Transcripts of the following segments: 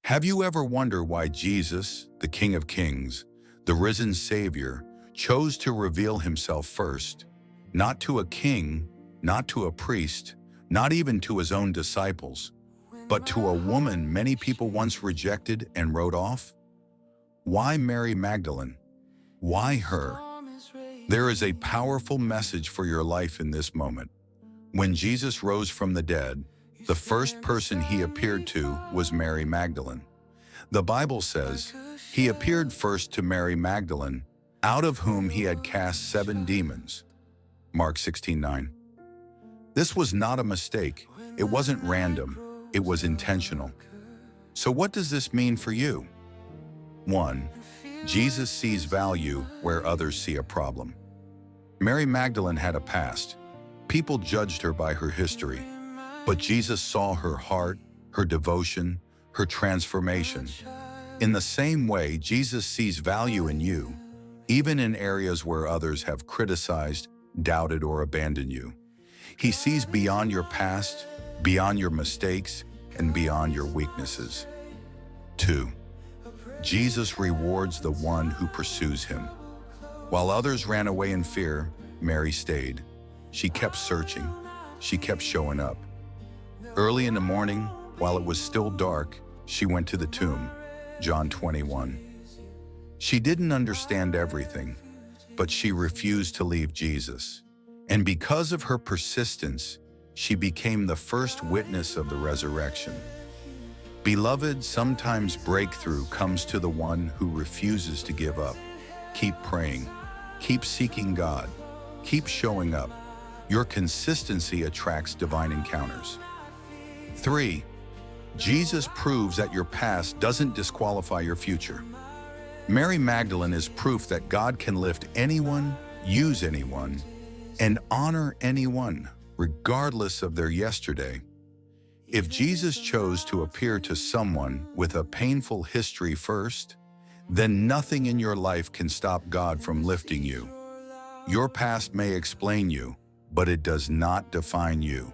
Have you ever wondered why Jesus, the King of Kings, the risen Savior, chose to reveal himself first, not to a king, not to a priest, not even to his own disciples, but to a woman many people once rejected and wrote off? Why Mary Magdalene? Why her? There is a powerful message for your life in this moment. When Jesus rose from the dead, the first person he appeared to was Mary Magdalene. The Bible says, he appeared first to Mary Magdalene, out of whom he had cast 7 demons. Mark 16:9. This was not a mistake. It wasn't random. It was intentional. So what does this mean for you? 1. Jesus sees value where others see a problem. Mary Magdalene had a past. People judged her by her history. But Jesus saw her heart, her devotion, her transformation. In the same way, Jesus sees value in you, even in areas where others have criticized, doubted, or abandoned you. He sees beyond your past, beyond your mistakes, and beyond your weaknesses. 2. Jesus rewards the one who pursues him. While others ran away in fear, Mary stayed. She kept searching. She kept showing up. Early in the morning, while it was still dark, she went to the tomb. John 21. She didn't understand everything, but she refused to leave Jesus. And because of her persistence, she became the first witness of the resurrection. Beloved, sometimes breakthrough comes to the one who refuses to give up. Keep praying. Keep seeking God. Keep showing up. Your consistency attracts divine encounters. 3. Jesus proves that your past doesn't disqualify your future. Mary Magdalene is proof that God can lift anyone, use anyone, and honor anyone, regardless of their yesterday. If Jesus chose to appear to someone with a painful history first, then nothing in your life can stop God from lifting you. Your past may explain you, but it does not define you.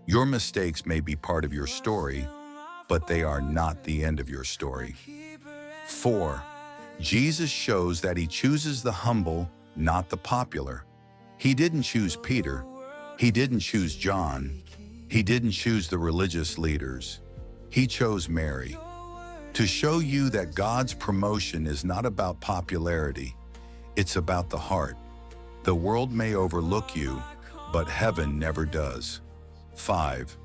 Your mistakes may be part of your story, but they are not the end of your story. 4. Jesus shows that he chooses the humble, not the popular. He didn't choose Peter. He didn't choose John. He didn't choose the religious leaders. He chose Mary. To show you that God's promotion is not about popularity, it's about the heart. The world may overlook you, but heaven never does. 5.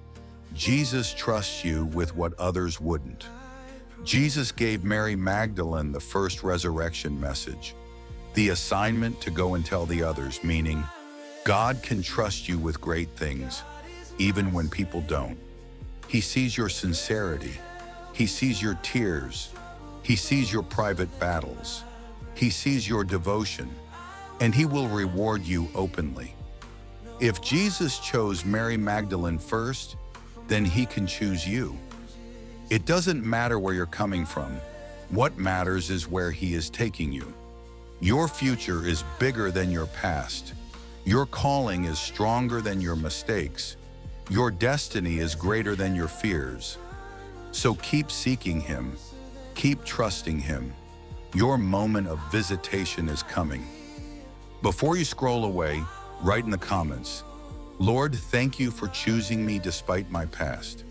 Jesus trusts you with what others wouldn't. Jesus gave Mary Magdalene the first resurrection message, the assignment to go and tell the others, meaning God can trust you with great things, even when people don't. He sees your sincerity. He sees your tears. He sees your private battles. He sees your devotion, and he will reward you openly. If Jesus chose Mary Magdalene first, then he can choose you. It doesn't matter where you're coming from. What matters is where he is taking you. Your future is bigger than your past. Your calling is stronger than your mistakes. Your destiny is greater than your fears. So keep seeking him. Keep trusting him. Your moment of visitation is coming. Before you scroll away, write in the comments, Lord, thank you for choosing me despite my past.